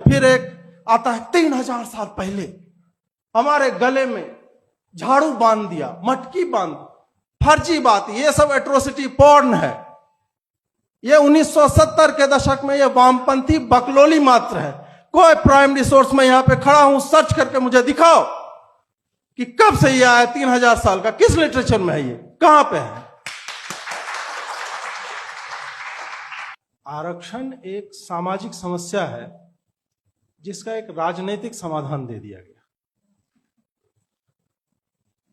फिर एक आता है 3000 साल पहले हमारे गले में झाड़ू बांध दिया, मटकी बांध, फर्जी बात, ये सब एट्रोसिटी पॉर्न है। ये 1970 के दशक में ये वामपंथी बकलोली मात्र है। कोई प्राइमरी सोर्स में यहां पे खड़ा हूं, सर्च करके मुझे दिखाओ कि कब से ये आया 3000 साल का, किस लिटरेचर में है, ये कहां पे है। आरक्षण एक सामाजिक समस्या है जिसका एक राजनीतिक समाधान दे दिया गया।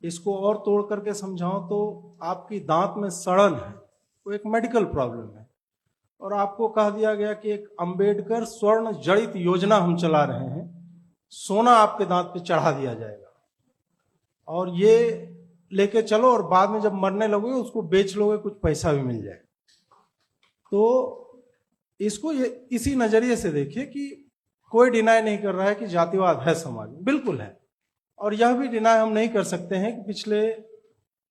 इसको और तोड़ करके समझाऊं तो आपकी दांत में सड़न है, वो एक मेडिकल प्रॉब्लम है, और आपको कह दिया गया कि एक अंबेडकर स्वर्ण जड़ित योजना हम चला रहे हैं, सोना आपके दांत पे चढ़ा दिया जाएगा और ये लेके चलो और बाद में जब मरने लगोगे उसको बेच लोगे, कुछ पैसा भी मिल जाएगा। तो इसको ये इसी नजरिए से देखिए कि कोई डिनाई नहीं कर रहा है कि जातिवाद है समाज में, बिल्कुल है। और यह भी डिनाई हम नहीं कर सकते हैं कि पिछले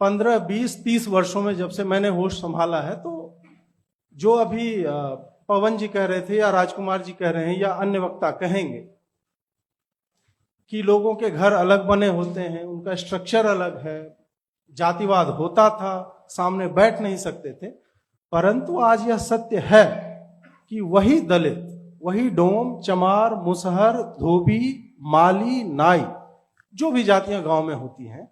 15, 20, 30 वर्षों में जब से मैंने होश संभाला है, तो जो अभी पवन जी कह रहे थे या राजकुमार जी कह रहे हैं या अन्य वक्ता कहेंगे कि लोगों के घर अलग बने होते हैं, उनका स्ट्रक्चर अलग है, जातिवाद होता था, सामने बैठ नहीं सकते थे, परंतु आज यह सत्य है कि वही दलित, वही डोम, चमार, मुसहर, धोबी, माली, नाई, जो भी जातियां गांव में होती हैं,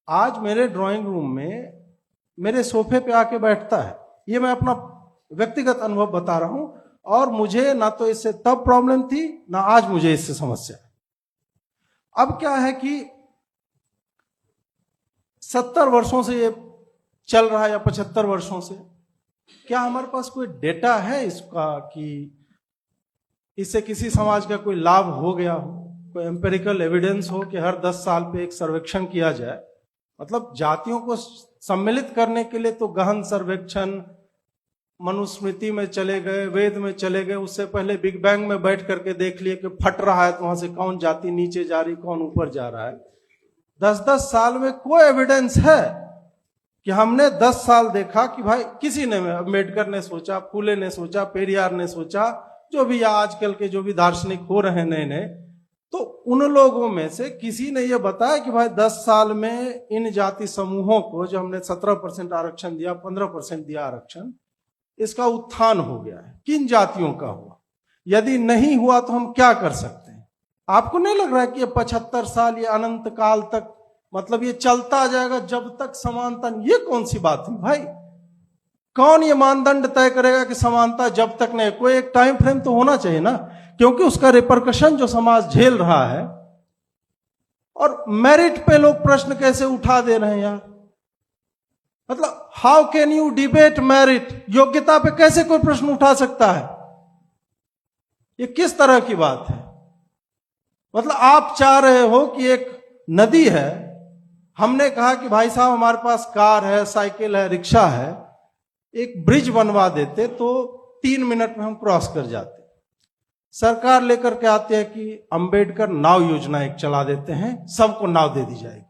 आज मेरे ड्राइंग रूम में मेरे सोफे पे आके बैठता है। ये मैं अपना व्यक्तिगत अनुभव बता रहा हूं, और मुझे ना तो इससे तब प्रॉब्लम थी ना आज मुझे इससे समस्या है। अब क्या है कि 70 वर्षों से ये चल रहा है या 75 वर्षों से, क्या हमारे पास कोई डेटा है इसका कि इससे किसी समाज का कोई लाभ हो गया हो, कोई एम्पेरिकल एविडेंस हो कि हर 10 साल पे एक सर्वेक्षण किया जाए। मतलब जातियों को सम्मिलित करने के लिए तो गहन सर्वेक्षण, मनुस्मृति में चले गए, वेद में चले गए, उससे पहले बिग बैंग में बैठ करके देख लिए कि फट रहा है तो वहां से कौन जाति नीचे जा रही, कौन ऊपर जा रहा है। 10-10 साल में कोई एविडेंस है कि हमने 10 साल देखा कि भाई किसी ने, अम्बेडकर ने सोचा, फूले ने सोचा, पेरियार ने सोचा, जो भी आजकल के जो भी दार्शनिक हो रहे हैं नए नए, तो उन लोगों में से किसी ने यह बताया कि भाई 10 साल में इन जाति समूहों को जो हमने 17% आरक्षण दिया, 15% दिया आरक्षण, इसका उत्थान हो गया है। किन जातियों का हुआ? यदि नहीं हुआ तो हम क्या कर सकते हैं? आपको नहीं लग रहा है कि ये 75 साल, ये अनंत काल तक, मतलब ये चलता जाएगा जब तक समानता? ये कौन सी बात है भाई? कौन ये मानदंड तय करेगा कि समानता जब तक नहीं? कोई एक टाइम फ्रेम तो होना चाहिए ना, क्योंकि उसका रिपरकशन जो समाज झेल रहा है। और मेरिट पे लोग प्रश्न कैसे उठा दे रहे हैं यार? मतलब how can you debate merit? योग्यता पे कैसे कोई प्रश्न उठा सकता है? ये किस तरह की बात है? मतलब आप चाह रहे हो कि एक नदी है, हमने कहा कि भाई साहब हमारे पास कार है, साइकिल है, रिक्शा है, एक ब्रिज बनवा देते तो 3 मिनट में हम क्रॉस कर जाते। सरकार लेकर के आते हैं कि अंबेडकर नाव योजना एक चला देते हैं, सबको नाव दे दी जाएगी।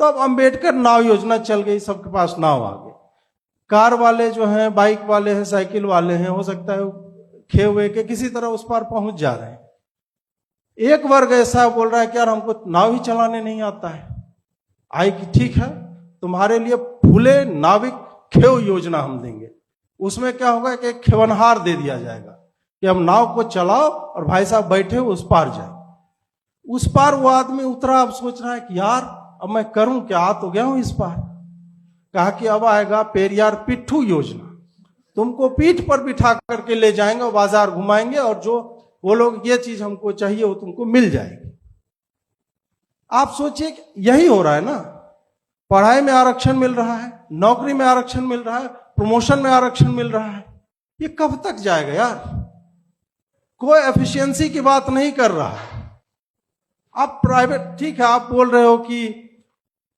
तो अब अंबेडकर नाव योजना चल गई, सबके पास नाव आ गए। कार वाले जो हैं, बाइक वाले हैं, साइकिल वाले हैं, हो सकता है खे हुए के किसी तरह उस पार पहुंच जा रहे हैं। एक वर्ग ऐसा बोल रहा है कि यार हमको नाव ही चलाने नहीं आता है। आई कि ठीक है, तुम्हारे लिए फूले नाविक खेव योजना हम देंगे। उसमें क्या होगा कि एक खेवनहार दे दिया जाएगा कि हम नाव को चलाओ और भाई साहब बैठे उस पार जाए। उस पार वो आदमी उतरा, अब सोच रहा है कि यार अब मैं करूं क्या, आ तो गया हूं इस पार। कहा कि अब आएगा पेरियार पिट्ठू योजना, तुमको पीठ पर बिठा करके ले जाएंगे, बाजार घुमाएंगे, और जो वो लोग ये चीज हमको चाहिए वो तुमको मिल जाएगी। आप सोचिए यही हो रहा है ना। पढ़ाई में आरक्षण मिल रहा है, नौकरी में आरक्षण मिल रहा है, प्रमोशन में आरक्षण मिल रहा है। ये कब तक जाएगा यार? कोई एफिशिएंसी की बात नहीं कर रहा है। आप प्राइवेट, ठीक है, आप बोल रहे हो कि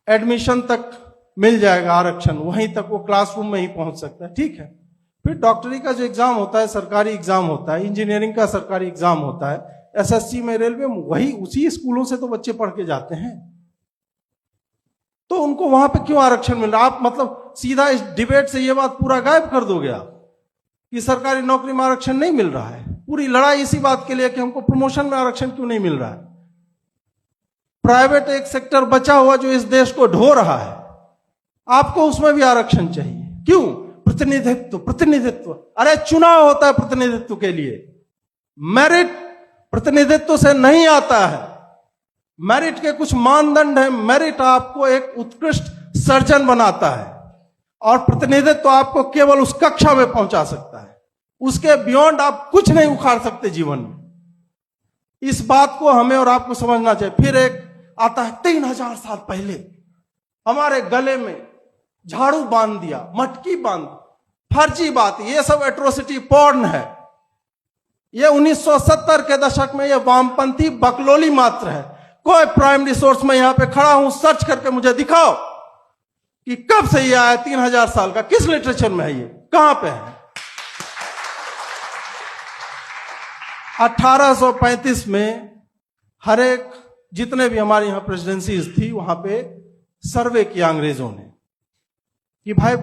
एडमिशन तक मिल जाएगा आरक्षण, वहीं तक वो क्लासरूम में ही पहुंच सकता है, ठीक है। फिर डॉक्टरी का जो एग्जाम होता है सरकारी एग्जाम होता है, इंजीनियरिंग का सरकारी एग्जाम होता है, एसएससी में, रेलवे में, वही उसी स्कूलों से तो बच्चे पढ़ के जाते हैं। तो उनको वहां पे क्यों आरक्षण मिल रहा? आप मतलब सीधा इस डिबेट से ये बात पूरा गायब कर दोगे आप कि सरकारी नौकरी में आरक्षण नहीं मिल रहा है। पूरी लड़ाई इसी बात के लिए कि हमको प्रमोशन में आरक्षण क्यों नहीं मिल रहा है। प्राइवेट एक सेक्टर बचा हुआ जो इस देश को ढो रहा है, आपको उसमें भी आरक्षण चाहिए। क्यों? प्रतिनिधित्व, प्रतिनिधित्व। अरे चुनाव होता है प्रतिनिधित्व के लिए, मेरिट प्रतिनिधित्व से नहीं आता है। मेरिट के कुछ मानदंड है। मेरिट आपको एक उत्कृष्ट सर्जन बनाता है और प्रतिनिधित्व आपको केवल उस कक्षा में पहुंचा सकता है, उसके बियॉन्ड आप कुछ नहीं उखाड़ सकते जीवन में। इस बात को हमें और आपको समझना चाहिए। फिर एक आता है 3000 साल पहले हमारे गले में झाड़ू बांध दिया, मटकी बांध, फर्जी बात। ये सब एट्रोसिटी पॉर्न है। ये 1970 के दशक में ये वामपंथी बकलोली मात्र है। कोई प्राइमरी सोर्स में यहां पे खड़ा हूं, सर्च करके मुझे दिखाओ कि कब से ये आया 3000 साल का, किस लिटरेचर में है, ये कहां पे है। 1835 में हर एक जितने भी हमारे यहां प्रेसिडेंसीज थी वहां पे सर्वे किया अंग्रेजों ने कि भाई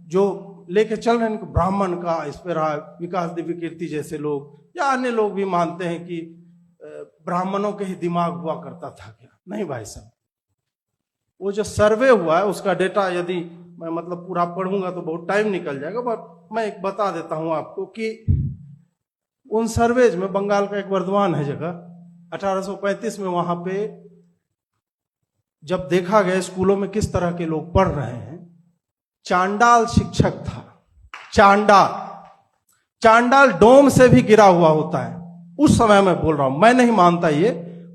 जो लेके चल रहे हैं ब्राह्मण का इस पर रहा। विकास दिव्य कीर्ति जैसे लोग या अन्य लोग भी मानते हैं कि ब्राह्मणों के ही दिमाग हुआ करता था क्या। नहीं भाई साहब, वो जो सर्वे हुआ है उसका डेटा यदि मैं मतलब पूरा पढ़ूंगा तो बहुत टाइम निकल जाएगा, बट मैं एक बता देता हूं आपको कि उन सर्वेज में बंगाल का एक वर्धमान है जगह, 1835 में वहां पे जब देखा गया स्कूलों में किस तरह के लोग पढ़ रहे हैं, चांडाल शिक्षक था। चांडाल डोम से भी गिरा हुआ होता है। उस समय मैं बोल रहा हूं, मैं नहीं मानता, ये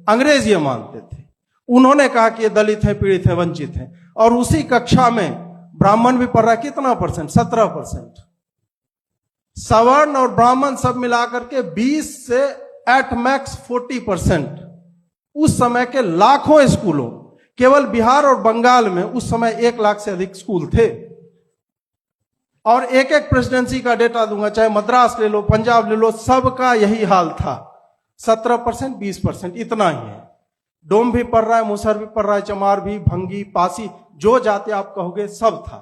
अंग्रेज ये मानते थे। उन्होंने कहा कि ये दलित हैं, पीड़ित हैं, वंचित हैं। और उसी कक्षा में ब्राह्मण भी पढ़ रहा है। कितना परसेंट? 17%। सवर्ण और ब्राह्मण सब मिलाकर के 20 से एट मैक्स 40%। उस समय के लाखों स्कूलों, केवल बिहार और बंगाल में उस समय 1 लाख से अधिक स्कूल थे। और एक एक प्रेसिडेंसी का डेटा दूंगा, चाहे मद्रास ले लो, पंजाब ले लो, सबका यही हाल था। 17%, 20%, इतना ही है। डोम भी पढ़ रहा है, मुसहर भी पढ़ रहा है, चमार भी, भंगी, पासी, जो जाति आप कहोगे सब था।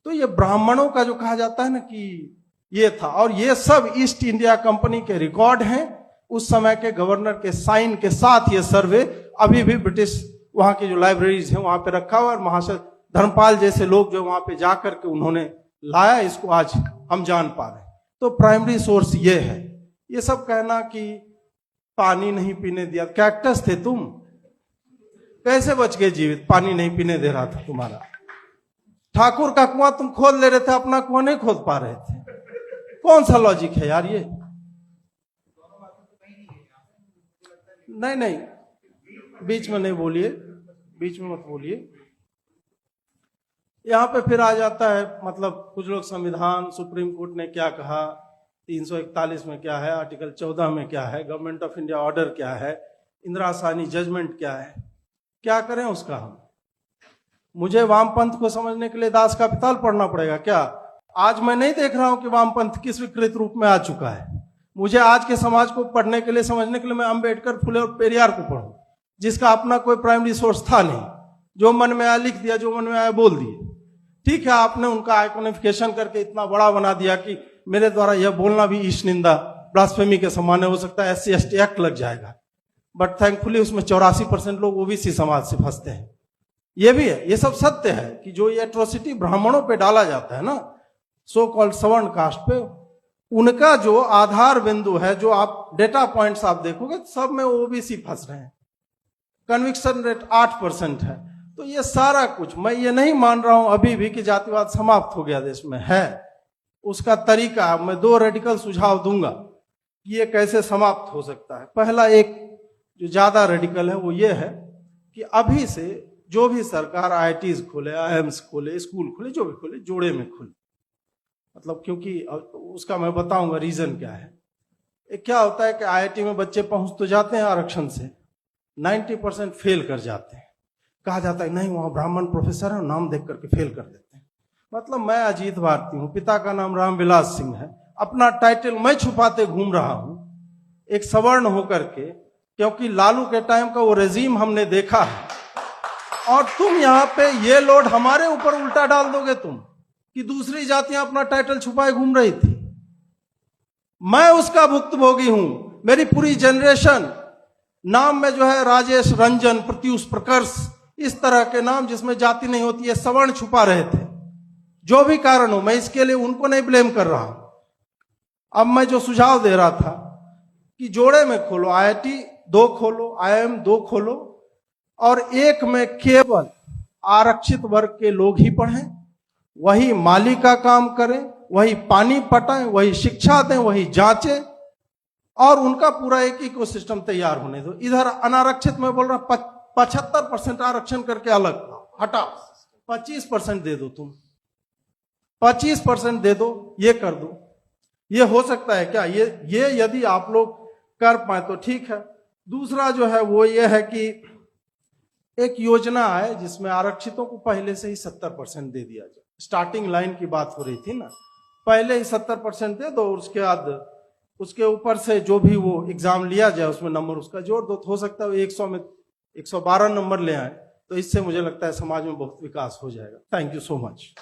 तो ये ब्राह्मणों का जो कहा जाता है ना कि ये था। और ये सब ईस्ट इंडिया कंपनी के रिकॉर्ड हैं, उस समय के गवर्नर के साइन के साथ। ये सर्वे अभी भी ब्रिटिश वहां की जो लाइब्रेरीज है वहां पे रखा हुआ है। और महाशय धर्मपाल जैसे लोग जो वहां पे जाकर के उन्होंने लाया, इसको आज हम जान पा रहे हैं। तो प्राइमरी सोर्स ये है। ये सब कहना कि पानी नहीं पीने दिया, कैक्टस थे तुम, कैसे बच गए जीवित? पानी नहीं पीने दे रहा था तुम्हारा। ठाकुर का कुआं तुम खोद ले रहे थे, अपना कुआं नहीं खोद पा रहे थे। कौन सा लॉजिक है यार ये? नहीं, बीच में नहीं बोलिए, बीच में मत बोलिए। यहां पे फिर आ जाता है मतलब कुछ लोग संविधान, सुप्रीम कोर्ट ने क्या कहा, 341 में क्या है, आर्टिकल 14 में क्या है, गवर्नमेंट ऑफ इंडिया ऑर्डर क्या है, इंदिरा साहनी जजमेंट क्या है, क्या करें उसका हम? मुझे वामपंथ को समझने के लिए दास का पिताल पढ़ना पड़ेगा क्या? आज मैं नहीं देख रहा हूं कि वामपंथ किस विकृत रूप में आ चुका है। मुझे आज के समाज को पढ़ने के लिए, समझने के लिए मैं अंबेडकर, फुले और पेरियार को पढ़ूं, जिसका अपना कोई प्राइमरी सोर्स था नहीं। जो मन में आया लिख दिया, जो मन में आया बोल दिए। ठीक है, आपने उनका आइकोनिफिकेशन करके इतना बड़ा बना दिया कि मेरे द्वारा यह बोलना भी ईश निंदा, ब्लास्फेमी के समान हो सकता है, SC ST एक्ट लग जाएगा। बट थैंकफुली उसमें 84% लोग ओबीसी समाज से फंसते हैं। ये भी है, ये सब सत्य है कि जो ये एट्रोसिटी ब्राह्मणों पे डाला जाता है ना, सो कॉल्ड सवर्ण कास्ट पे, उनका जो आधार बिंदु है, जो आप डेटा पॉइंट्स आप देखोगे सब में ओबीसी फंस रहे हैं। कन्विक्शन रेट 8% है। तो ये सारा कुछ, मैं ये नहीं मान रहा हूं अभी भी कि जातिवाद समाप्त हो गया देश में, है उसका तरीका। मैं 2 रेडिकल सुझाव दूंगा कि ये कैसे समाप्त हो सकता है। पहला, एक जो ज्यादा रेडिकल है वो ये है कि अभी से जो भी सरकार IITs खोले, IIMs खोले, स्कूल खोले, जो भी खोले, जोड़े में खोले। मतलब क्योंकि उसका मैं बताऊंगा रीजन क्या है। एक क्या होता है कि IIT में बच्चे पहुंच तो जाते हैं आरक्षण से, 90% फेल कर जाते हैं। कहा जाता है नहीं वहां ब्राह्मण प्रोफेसर है, नाम देख करके फेल कर देते हैं। मतलब मैं अजीत भारती हूं, पिता का नाम रामविलास सिंह है, अपना टाइटल मैं छुपाते घूम रहा हूं एक सवर्ण होकर के, क्योंकि लालू के टाइम का वो रेजीम हमने देखा है। और तुम यहां पे ये लोड हमारे ऊपर उल्टा डाल दोगे तुम कि दूसरी जातियां अपना टाइटल छुपाए घूम रही थी। मैं उसका भुक्तभोगी हूं। मेरी पूरी जनरेशन, नाम में जो है राजेश, रंजन, प्रत्युष, प्रकर्ष, इस तरह के नाम जिसमें जाति नहीं होती है, सवर्ण छुपा रहे थे। जो भी कारण हो, मैं इसके लिए उनको नहीं ब्लेम कर रहा हूं। अब मैं जो सुझाव दे रहा था कि जोड़े में खोलो, IIT 2 खोलो, IIM 2 खोलो, और एक में केवल आरक्षित वर्ग के लोग ही पढ़ें, वही माली का काम करें, वही पानी पटाएं, वही शिक्षा दें, वही जांचें, और उनका पूरा एक इकोसिस्टम तैयार होने दो। इधर अनारक्षित में बोल रहा 75% आरक्षण करके अलग हटाओ, 25% दे दो, तुम 25% दे दो, ये कर दो। ये हो सकता है क्या? ये यदि आप लोग कर पाए तो ठीक है। दूसरा जो है वो ये है कि एक योजना है जिसमें आरक्षितों को पहले से ही 70% दे दिया जाए। स्टार्टिंग लाइन की बात हो रही थी ना, पहले ही 70% दे दो, उसके बाद उसके ऊपर से जो भी वो एग्जाम लिया जाए उसमें नंबर उसका जोड़ दो। तो हो सकता है 100 में 112 नंबर ले आए, तो इससे मुझे लगता है समाज में बहुत विकास हो जाएगा। Thank you so much.